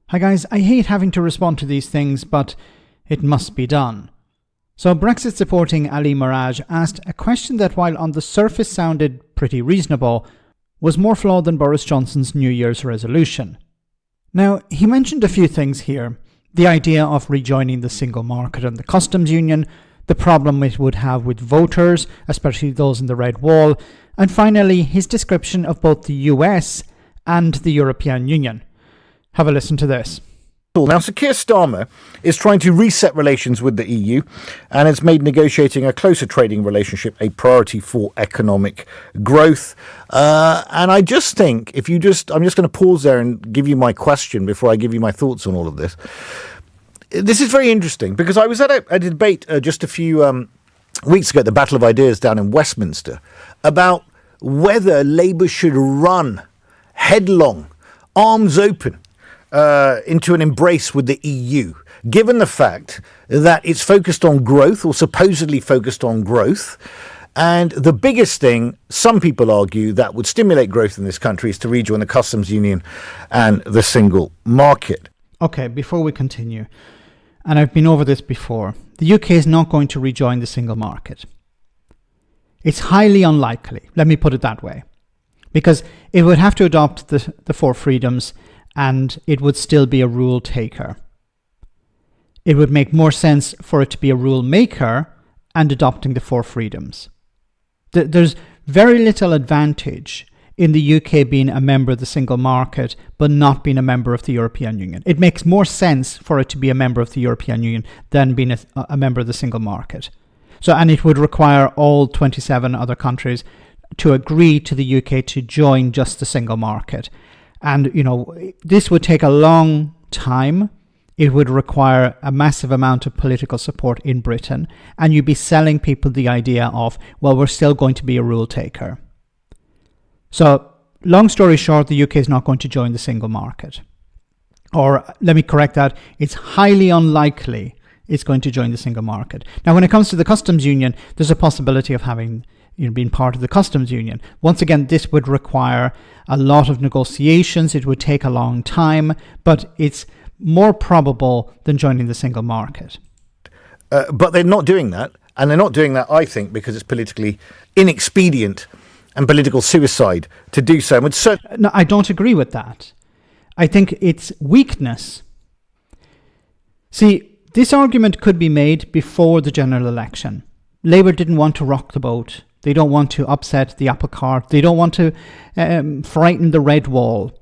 Hi guys, I hate having to respond to these things, but it must be done. So Brexit supporting Ali Miraj asked a question that, while on the surface sounded pretty reasonable, was more flawed than Boris Johnson's New Year's resolution. Now, he mentioned a few things here. The idea of rejoining the single market and the customs union, the problem it would have with voters, especially those in the Red Wall, and finally his description of both the US and the European Union. Have a listen to this. Now, Sir Keir Starmer is trying to reset relations with the EU and has made negotiating a closer trading relationship a priority for economic growth. And I just think, I'm just going to pause there and give you my question before I give you my thoughts on all of this. This is very interesting because I was at a debate just a few weeks ago at the Battle of Ideas down in Westminster about whether Labour should run headlong, arms open, into an embrace with the EU, given the fact that it's focused on growth, or supposedly focused on growth. And the biggest thing, some people argue, that would stimulate growth in this country is to rejoin the customs union and the single market. Okay, before we continue, and I've been over this before, the UK is not going to rejoin the single market. It's highly unlikely, let me put it that way, because it would have to adopt the four freedoms, and it would still be a rule taker. It would make more sense for it to be a rule maker and adopting the four freedoms. There's very little advantage in the UK being a member of the single market but not being a member of the European Union. It makes more sense for it to be a member of the European Union than being a member of the single market. And it would require all 27 other countries to agree to the UK to join just the single market. And, this would take a long time. It would require a massive amount of political support in Britain. And you'd be selling people the idea of, well, we're still going to be a rule taker. So, long story short, the UK is not going to join the single market. Or, let me correct that, it's highly unlikely it's going to join the single market. Now, when it comes to the customs union, there's a possibility of having being part of the customs union. Once again, this would require a lot of negotiations. It would take a long time, but it's more probable than joining the single market. But they're not doing that. And they're not doing that, I think, because it's politically inexpedient and political suicide to do so. No, I don't agree with that. I think it's weakness. See, this argument could be made before the general election. Labour didn't want to rock the boat. They don't want to upset the apple cart. They don't want to frighten the red wall.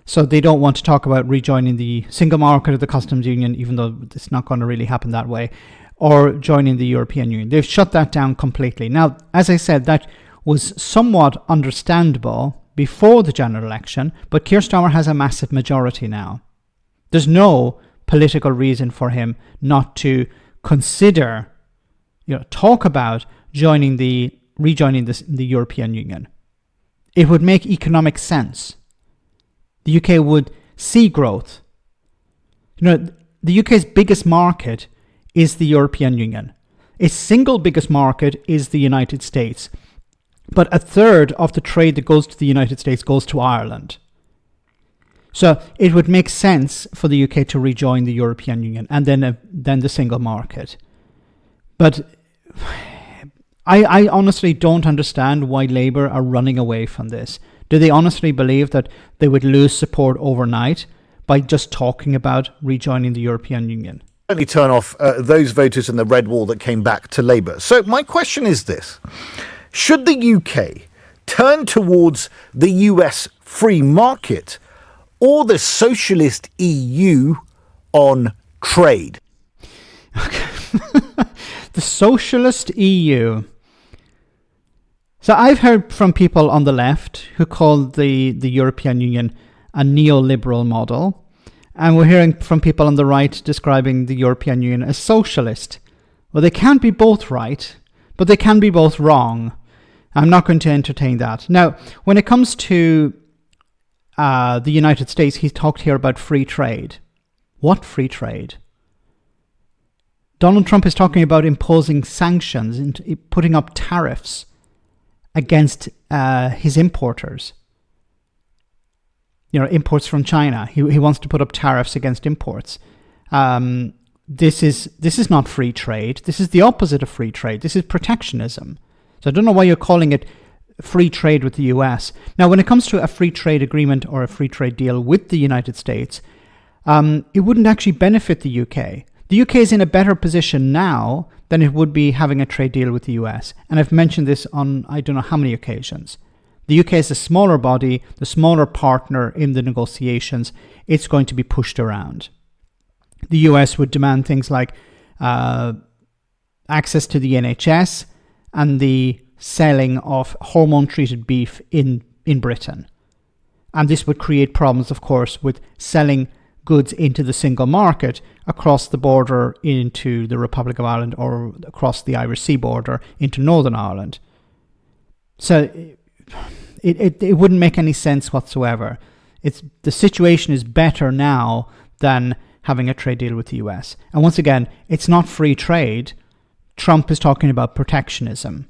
So they don't want to talk about rejoining the single market or the customs union, even though it's not going to really happen that way, or joining the European Union. They've shut that down completely. Now, as I said, that was somewhat understandable before the general election, but Keir Starmer has a massive majority now. There's no political reason for him not to consider, talk about rejoining the European Union. It would make economic sense. The UK would see growth. The UK's biggest market is the European Union. Its single biggest market is the United States. But a third of the trade that goes to the United States goes to Ireland. So it would make sense for the UK to rejoin the European Union and then the single market. But I honestly don't understand why Labour are running away from this. Do they honestly believe that they would lose support overnight by just talking about rejoining the European Union? Certainly turn off those voters in the Red Wall that came back to Labour. So my question is this. Should the UK turn towards the US free market or the socialist EU on trade? Okay. The socialist EU. So I've heard from people on the left who call the European Union a neoliberal model. And we're hearing from people on the right describing the European Union as socialist. Well, they can't be both right, but they can be both wrong. I'm not going to entertain that. Now, when it comes to the United States, he's talked here about free trade. What free trade? Donald Trump is talking about imposing sanctions and putting up tariffs against his importers. imports from China. He wants to put up tariffs against imports. This is not free trade. This is the opposite of free trade. This is protectionism. So I don't know why you're calling it free trade with the US. Now, when it comes to a free trade agreement or a free trade deal with the United States, it wouldn't actually benefit the UK. The UK is in a better position now than it would be having a trade deal with the US. And I've mentioned this on I don't know how many occasions. The UK is a smaller body, the smaller partner in the negotiations. It's going to be pushed around. The US would demand things like access to the NHS and the selling of hormone-treated beef in Britain. And this would create problems, of course, with selling goods into the single market across the border into the Republic of Ireland or across the Irish Sea border into Northern Ireland. So it wouldn't make any sense whatsoever. The situation is better now than having a trade deal with the US. And once again, it's not free trade. Trump is talking about protectionism.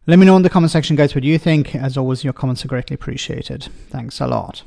Let me know in the comment section, guys, what you think. As always, your comments are greatly appreciated. Thanks a lot.